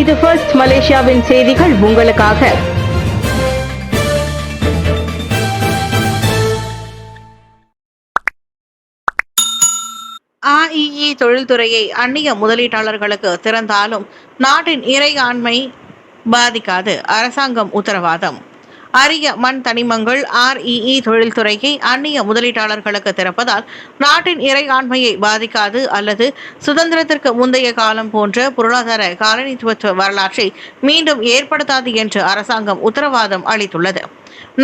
இது ஃபர்ஸ்ட் மலேசியாவின் செய்திகள் உங்களுக்காக. AEE தொழில்துறையை அந்நிய முதலீட்டாளர்களுக்கு திறந்தாலும் நாட்டின் இறையாண்மை பாதிக்காது, அரசாங்கம் உத்தரவாதம். அரிய மண் தனிமங்கள் REE தொழில்துறையை அந்நிய முதலீட்டாளர்களுக்கு திறப்பதால் நாட்டின் இறையாண்மையை பாதிக்காது அல்லது சுதந்திரத்திற்கு முந்தைய காலம் போன்ற பொருளாதார காலனித்துவ வரலாற்றை மீண்டும் ஏற்படுத்தாது என்று அரசாங்கம் உத்தரவாதம் அளித்துள்ளது.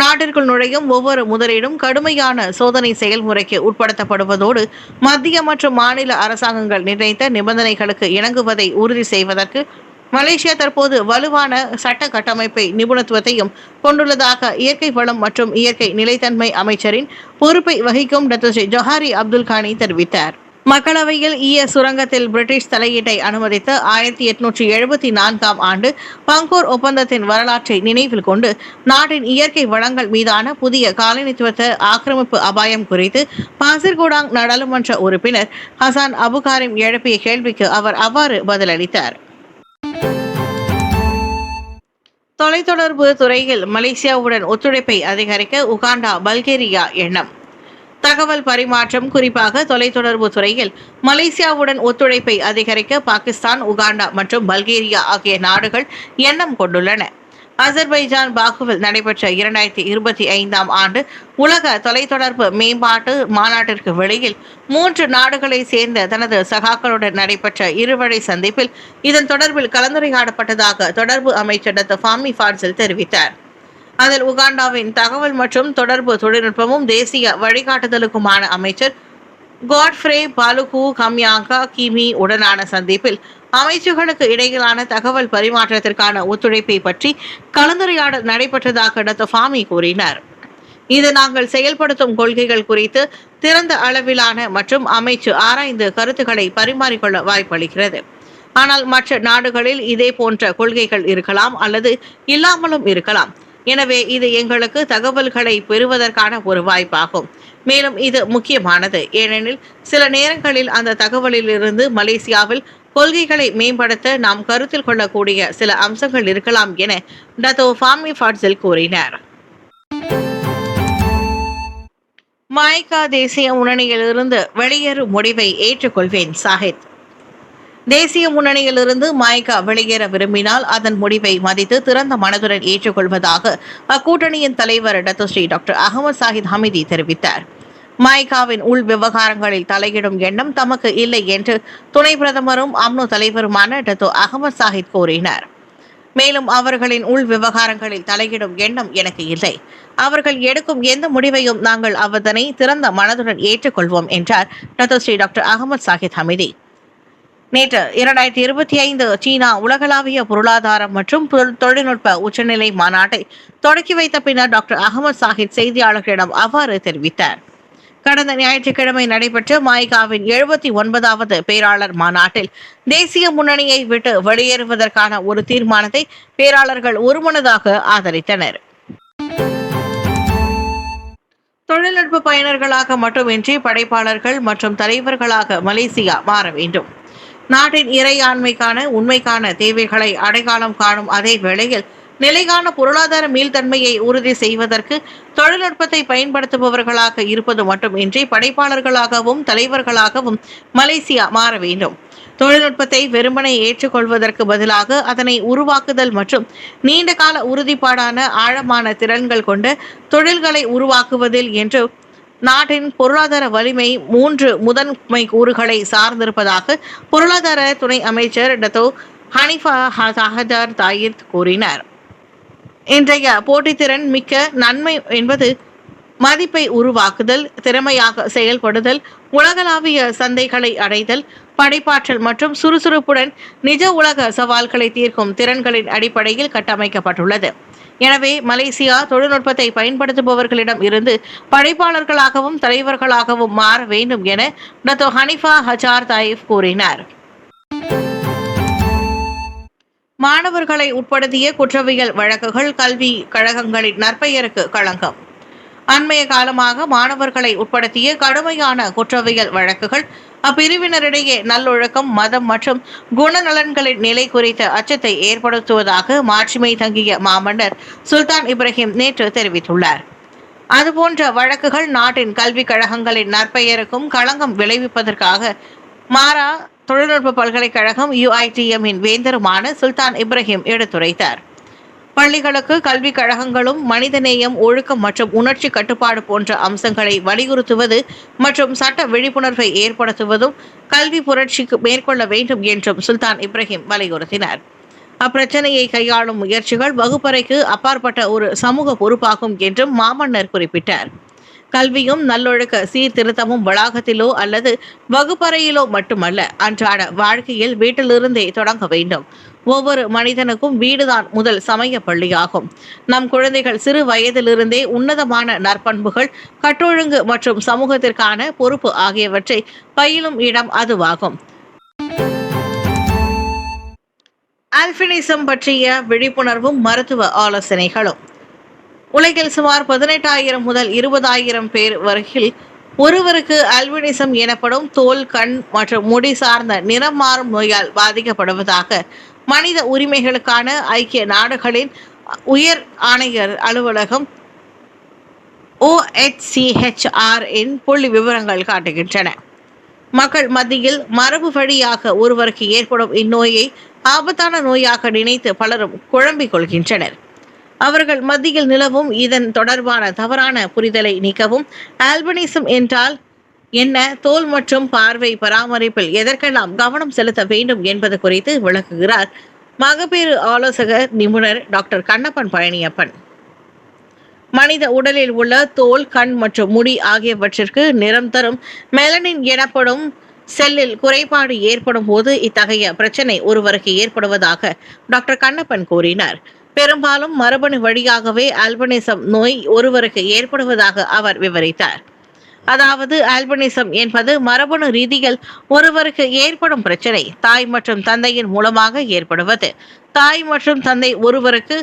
நாட்டிற்குள் நுழையும் ஒவ்வொரு முதலீடும் கடுமையான சோதனை செயல்முறைக்கு உட்படுத்தப்படுவதோடு மத்திய மற்றும் மாநில அரசாங்கங்கள் நிர்ணயித்த நிபந்தனைகளுக்கு இணங்குவதை உறுதி செய்வதற்கு மலேசியா தற்போது வலுவான சட்ட கட்டமைப்பை நிபுணத்துவத்தையும் கொண்டுள்ளதாக இயற்கை வளம் மற்றும் இயற்கை நிலைத்தன்மை அமைச்சரின் பொறுப்பை வகிக்கும் டாக்டர் ஜொஹாரி அப்துல் கானி தெரிவித்தார். மக்களவையில் சுரங்கத்தில் பிரிட்டிஷ் தலையீட்டை அனுமதித்த 1874ஆம் ஆண்டு பங்கோர் ஒப்பந்தத்தின் வரலாற்றை நினைவில் கொண்டு நாட்டின் இயற்கை வளங்கள் மீதான புதிய காலனித்துவ ஆக்கிரமிப்பு அபாயம் குறித்து பாசிர்கூடாங் நாடாளுமன்ற உறுப்பினர் ஹசான் அபுகாரிம் எழுப்பிய கேள்விக்கு அவர் அவ்வாறு பதிலளித்தார். தொலைத்தொடர்பு துறையில் மலேசியாவுடன் ஒத்துழைப்பை அதிகரிக்க உகாண்டா பல்கேரியா எண்ணம். தகவல் பரிமாற்றம், குறிப்பாக தொலைத்தொடர்பு துறையில் மலேசியாவுடன் ஒத்துழைப்பை அதிகரிக்க பாகிஸ்தான், உகாண்டா மற்றும் பல்கேரியா ஆகிய நாடுகள் எண்ணம் கொண்டுள்ளன. அசர்பைஜான் பாக்குவில் நடைபெற்ற 2025ஆம் ஆண்டு உலக தொலைத்தொடர்பு மேம்பாட்டு மாநாட்டிற்கு வெளியில் 3 நாடுகளை சேர்ந்த தனது சகாக்களுடன் நடைபெற்ற இருவழி சந்திப்பில் இதன் தொடர்பில் கலந்துரையாடப்பட்டதாக தொடர்பு அமைச்சர் டாக்டர் ஃபாமி ஃபாட்சில் தெரிவித்தார். அதில் உகாண்டாவின் தகவல் மற்றும் தொடர்பு தொழில்நுட்பமும் தேசிய வழிகாட்டுதலுக்குமான அமைச்சர் காட்ஃப்ரே பாலுகு கம்யாங்கா கிமி உடனான சந்திப்பில் அமைச்சர்களுக்கு இடையிலான தகவல் பரிமாற்றத்திற்கான ஒத்துழைப்பை பற்றி கலந்துரையாடல் நடைபெற்றதாக டாக்டர் ஃபாமி கூறினார். இது நாங்கள் செயல்படுத்தும் கொள்கைகள் குறித்து திறந்த அளவிலான மற்றும் அமைச்சு ஆராய்ந்து கருத்துக்களை பரிமாறிக்கொள்ள வாய்ப்பளிக்கிறது. ஆனால் மற்ற நாடுகளில் இதே போன்ற கொள்கைகள் இருக்கலாம் அல்லது இல்லாமலும் இருக்கலாம். எனவே இது எங்களுக்கு தகவல்களை பெறுவதற்கான ஒரு வாய்ப்பாகும். மேலும் இது முக்கியமானது, ஏனெனில் சில நேரங்களில் அந்த தகவலிலிருந்து மலேசியாவில் கொள்கைகளை மேம்படுத்த நாம் கருத்தில் கொள்ளக்கூடிய சில அம்சங்கள் இருக்கலாம் என டாக்டர் ஃபாமி ஃபாட்சில் கூறினார். மாய்கா தேசிய முன்னணியிலிருந்து வெளியேறும் முடிவை ஏற்றுக்கொள்வேன், சாஹித். தேசிய முன்னணியிலிருந்து மாய்கா வெளியேற விரும்பினால் அதன் முடிவை மதித்து திறந்த மனதுடன் ஏற்றுக்கொள்வதாக அக்கூட்டணியின் தலைவர் டாக்டர் அகமது சாஹித் ஹமிதி தெரிவித்தார். மாய்காவின் உள் விவகாரங்களில் தலையிடும் எண்ணம் தமக்கு இல்லை என்று துணை பிரதமரும் அம்னோ தலைவருமான டாக்டர் அகமது சாஹித் கூறினார். மேலும் அவர்களின் உள் விவகாரங்களில் தலையிடும் எண்ணம் எனக்கு இல்லை. அவர்கள் எடுக்கும் எந்த முடிவையும் நாங்கள் அதனை திறந்த மனதுடன் ஏற்றுக்கொள்வோம் என்றார் டாக்டர் அகமது சாஹித் ஹமிதி. நேற்று 2025 சீனா உலகளாவிய பொருளாதாரம் மற்றும் தொழில்நுட்ப உச்சநிலை மாநாட்டை தொடக்கி வைத்த பின்னர் டாக்டர் அகமது சாஹித் செய்தியாளர்களிடம் அவ்வாறு தெரிவித்தார். கடந்த ஞாயிற்றுக்கிழமை நடைபெற்ற மாய்காவின் 79வது பேராளர் மாநாட்டில் தேசிய முன்னணியை விட்டு வெளியேறுவதற்கான ஒரு தீர்மானத்தை பேராளர்கள் ஒருமனதாக ஆதரித்தனர். தொழில்நுட்ப பயனர்களாக மட்டுமின்றி படைப்பாளர்கள் மற்றும் தலைவர்களாக மலேசியா மாற வேண்டும். நாட்டின் இறையாண்மைக்கான உண்மைக்கான தேவைகளை அடையாளம் காணும் அதே வேளையில் நிலையான பொருளாதார மீள்தன்மையை உறுதி செய்வதற்கு தொழில்நுட்பத்தை பயன்படுத்துபவர்களாக இருப்பது மட்டுமின்றி படைப்பாளர்களாகவும் தலைவர்களாகவும் மலேசியா மாற வேண்டும். தொழில்நுட்பத்தை வெறுமனை ஏற்றுக்கொள்வதற்கு பதிலாக அதனை உருவாக்குதல் மற்றும் நீண்டகால உறுதிப்பாடான ஆழமான திறன்கள் கொண்ட தொழில்களை உருவாக்குவதில் என்று நாட்டின் பொருளாதார வலிமை 3 முதன்மை கூறுகளை சார்ந்திருப்பதாக பொருளாதார துணை அமைச்சர் டாக்டர் ஹனிஃபா ஹதார் தாயித் கூறினார். இன்றைய போட்டித்திறன் மிக்க நன்மை என்பது மதிப்பை உருவாக்குதல், திறமையாக செயல்படுதல், உலகளாவிய சந்தைகளை அடைதல், படைப்பாற்றல் மற்றும் சுறுசுறுப்புடன் நிஜ உலக சவால்களை தீர்க்கும் திறன்களின் அடிப்படையில் கட்டமைக்கப்பட்டுள்ளது. எனவே மலேசியா தொழில்நுட்பத்தை பயன்படுத்துபவர்களிடம் இருந்து படைப்பாளர்களாகவும் தலைவர்களாகவும் மாற வேண்டும் என டாக்டர் ஹனிஃபா ஹஜார் தாயிப் கூறினார். மாணவர்களை உட்படுத்திய குற்றவியல் வழக்குகள் கல்வி கழகங்களின் நற்பெயருக்கு களங்கம். அண்மைய காலமாக மாணவர்களை உட்படுத்திய கடுமையான குற்றவியல் வழக்குகள் அப்பிரிவினரிடையே நல்லொழுக்கம், மதம் மற்றும் குணநலன்களின் நிலை குறித்த அச்சத்தை ஏற்படுத்துவதாக மாட்சிமை தங்கிய மாமன்னர் சுல்தான் இப்ராஹிம் நேற்று தெரிவித்துள்ளார். அதுபோன்ற வழக்குகள் நாட்டின் கல்விக் கழகங்களின் நற்பெயருக்கும் களங்கம் விளைவிப்பதற்காக மாரா தொழில்நுட்ப பல்கலைக்கழகம் UITM வேந்தருமான சுல்தான் இப்ராஹிம் எடுத்துரைத்தார். பள்ளிகளுக்கு கல்விக் கழகங்களும் மனிதநேயம், ஒழுக்கம் மற்றும் உணர்ச்சி கட்டுப்பாடு போன்ற அம்சங்களை வலியுறுத்துவது மற்றும் சட்ட விழிப்புணர்வை ஏற்படுத்துவதும் கல்வி புரட்சிக்கு மேற்கொள்ள வேண்டும் என்றும் சுல்தான் இப்ராஹிம் வலியுறுத்தினார். அப்பிரச்சனையை கையாளும் முயற்சிகள் வகுப்பறைக்கு அப்பாற்பட்ட ஒரு சமூக பொறுப்பாகும் என்றும் மாமன்னர் குறிப்பிட்டார். கல்வியும் நல்லொழுக்க சீர்திருத்தமும் வளாகத்திலோ அல்லது வகுப்பறையிலோ மட்டுமல்ல, அன்றாட வாழ்க்கையில் வீட்டிலிருந்தே தொடங்க வேண்டும். ஒவ்வொரு மனிதனுக்கும் வீடுதான் முதல் சமய பள்ளியாகும். நம் குழந்தைகள் சிறு வயதிலிருந்தே உன்னதமான நற்பண்புகள், கட்டொழுங்கு மற்றும் சமூகத்திற்கான பொறுப்பு ஆகியவற்றை பயிலும் இடம் அதுவாகும். ஆல்பினிசம் பற்றிய விழிப்புணர்வும் மருத்துவ ஆலோசனைகளும். உலகில் சுமார் 18,000 முதல் 20,000 பேர் வரையில் ஒருவருக்கு ஆல்பினிசம் எனப்படும் தோல், கண் மற்றும் முடி சார்ந்த நிறம் மாறும் நோயால் பாதிக்கப்படுவதாக மனித உரிமைகளுக்கான ஐக்கிய நாடுகளின் உயர் ஆணையர் அலுவலகம் OHCHR புள்ளி விவரங்கள் காட்டுகின்றன. மக்கள் மத்தியில் மரபு வழியாக ஒருவருக்கு ஏற்படும் இந்நோயை ஆபத்தான நோயாக நினைத்து பலரும் குழம்பிக் கொள்கின்றனர். அவர்கள் மத்தியில் நிலவும் இதன் தொடர்பான தவறான புரிதலை நீக்கவும், ஆல்பினிசம் என்றால் என்ன, தோல் மற்றும் பார்வை பராமரிப்பில் எதற்கெல்லாம் கவனம் செலுத்த வேண்டும் என்பது குறித்து விளக்குகிறார் மகப்பேறு ஆலோசகர் நிபுணர் டாக்டர் கண்ணப்பன் பழனியப்பன். மனித உடலில் உள்ள தோல், கண் மற்றும் முடி ஆகியவற்றிற்கு நிறம் தரும் மெலனின் எனப்படும் செல்லில் குறைபாடு ஏற்படும் போது இத்தகைய பிரச்சனை ஒருவருக்கு ஏற்படுவதாக டாக்டர் கண்ணப்பன் கூறினார். பெரும்பாலும் மரபணு வழியாகவே ஆல்பினிசம் நோய் ஒருவருக்கு ஏற்படுவதாக அவர் விவரித்தார். அதாவது ஆல்பினிசம் என்பது மரபணு ரீதியில் ஒருவருக்கு ஏற்படும் பிரச்சனை. தாய் மற்றும் தந்தையின் மூலமாக ஏற்படுவது. தாய் மற்றும் தந்தை ஒருவருக்கு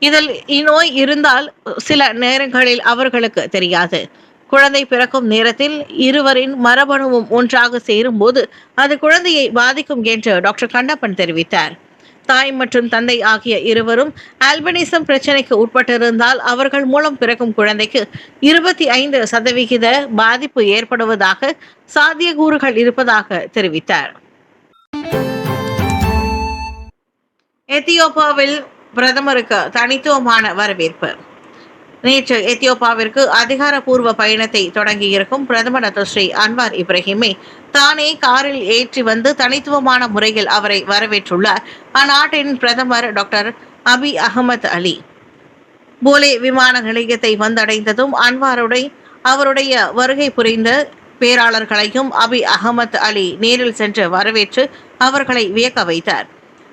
இதில் இந்நோய் இருந்தால் சில நேரங்களில் அவர்களுக்கு தெரியாது. குழந்தை பிறக்கும் நேரத்தில் இருவரின் மரபணுவும் ஒன்றாக சேரும் போது அது குழந்தையை பாதிக்கும் என்று டாக்டர் கண்ணப்பன் தெரிவித்தார். தாய் மற்றும் தந்தை ஆகிய இருவரும் ஆல்பினிசம் பிரச்சனைக்கு உட்பட்டிருந்தால் அவர்கள் மூலம் பிறக்கும் குழந்தைக்கு 25% பாதிப்பு ஏற்படுவதாக சாத்தியக்கூறுகள் இருப்பதாக தெரிவித்தார். எத்தியோப்பியாவில் பிரதமருக்கு தனித்துவமான வரவேற்பு. நேற்று எத்தியோப்பியாவிற்கு அதிகாரப்பூர்வ பயணத்தை தொடங்கியிருக்கும் பிரதமர் ஸ்ரீ அன்வார் இப்ராஹிமை தானே காரில் ஏற்றி வந்து தனித்துவமான முறையில் அவரை வரவேற்றுள்ளார் அந்நாட்டின் பிரதமர் டாக்டர் அபி அகமது அலி. போலே விமான நிலையத்தை வந்தடைந்ததும் அவருடைய வருகை புரிந்த பேராளர்களையும் அபி அகமது அலி நேரில் சென்று வரவேற்று அவர்களை வியக்க வைத்தார்.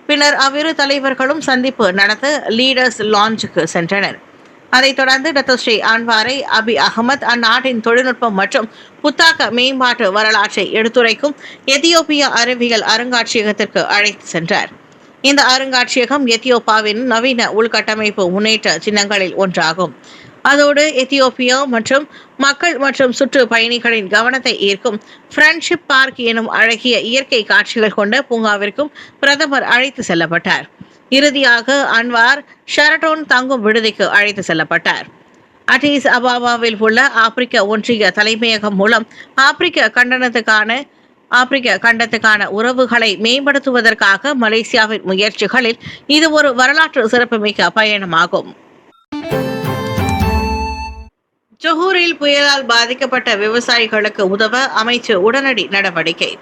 பின்னர் அவ்விரு தலைவர்களும் சந்திப்பு நடத்த லீடர்ஸ் லாஞ்சுக்கு சென்றனர். அதைத் தொடர்ந்து டாக்டர் ஸ்ரீ அன்வாரை அபி அகமது அந்நாட்டின் தொழில்நுட்பம் மற்றும் புத்தாக்க மேம்பாட்டு வரலாற்றை எடுத்துரைக்கும் எத்தியோப்பியா அறிவியல் அருங்காட்சியகத்திற்கு அழைத்து சென்றார். இந்த அருங்காட்சியகம் எத்தியோப்பியாவின் நவீன உள்கட்டமைப்பு முன்னேற்ற சின்னங்களில் ஒன்றாகும். அதோடு எத்தியோப்பியா மற்றும் மக்கள் மற்றும் சுற்று பயணிகளின் கவனத்தை ஈர்க்கும் ஃப்ரெண்ட்ஷிப் பார்க் எனும் அழகிய இயற்கை காட்சிகள் கொண்ட பூங்காவிற்கும் பிரதமர் அழைத்து செல்லப்பட்டார். இறுதியாக அன்வார் ஷெரட்டோன் தங்கும் விடுதிக்கு அழைத்து செல்லப்பட்டார். அடிஸ் அபாபாவில் உள்ள ஆப்பிரிக்க ஒன்றிய தலைமையகம் மூலம் ஆப்பிரிக்க கண்டத்துக்கான உறவுகளை மேம்படுத்துவதற்காக மலேசியாவின் முயற்சிகளில் இது ஒரு வரலாற்று சிறப்புமிக்க பயணமாகும். ஜொஹூரில் புயலால் பாதிக்கப்பட்ட விவசாயிகளுக்கு உதவ அமைச்சு உடனடி நடவடிக்கை.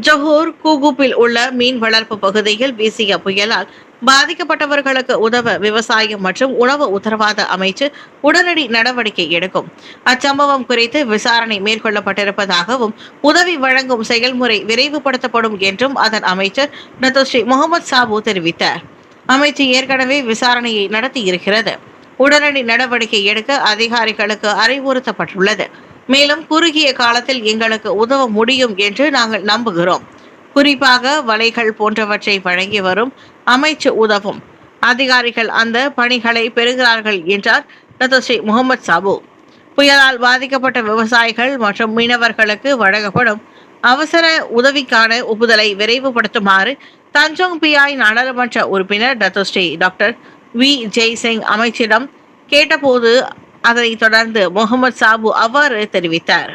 ஜொஹூர் கூகுப்பில் உள்ள மீன் வளர்ப்பு பகுதியில் வீசிய புயலால் பாதிக்கப்பட்டவர்களுக்கு உதவ விவசாயம் மற்றும் உணவு உத்தரவாத அமைச்சு உடனடி நடவடிக்கை எடுக்கும். அச்சம்பவம் குறித்து விசாரணை மேற்கொள்ளப்பட்டிருப்பதாகவும் உதவி வழங்கும் செயல்முறை விரைவுபடுத்தப்படும் என்றும் அதன் அமைச்சர் டாக்டர் ஸ்ரீ முகமது சாபு தெரிவித்தார். அமைச்சு ஏற்கனவே விசாரணையை நடத்தியிருக்கிறது. உடனடி நடவடிக்கை எடுக்க அதிகாரிகளுக்கு அறிவுறுத்தப்பட்டுள்ளது. மேலும் குறுகிய காலத்தில் எங்களுக்கு உதவ முடியும் என்று நாங்கள் நம்புகிறோம். குறிப்பாக வலைகள் போன்றவற்றை வழங்கி வரும் அமைச்சு உதவும். அதிகாரிகள் அந்த பணிகளை பெறுகிறார்கள் என்றார் டாக்டர் ஸ்ரீ முகமது சாபு. புயலால் பாதிக்கப்பட்ட விவசாயிகள் மற்றும் மீனவர்களுக்கு வழங்கப்படும் அவசர உதவிக்கான ஒப்புதலை விரைவுபடுத்துமாறு தஞ்சோங் பியாய் நாடாளுமன்ற உறுப்பினர் டத்தோஸ்ரீ டாக்டர் வி ஜெய்சிங் அமைச்சரிடம் கேட்டபோது அதனைத் தொடர்ந்து முகமது சாபு அவ்வாறு தெரிவித்தார்.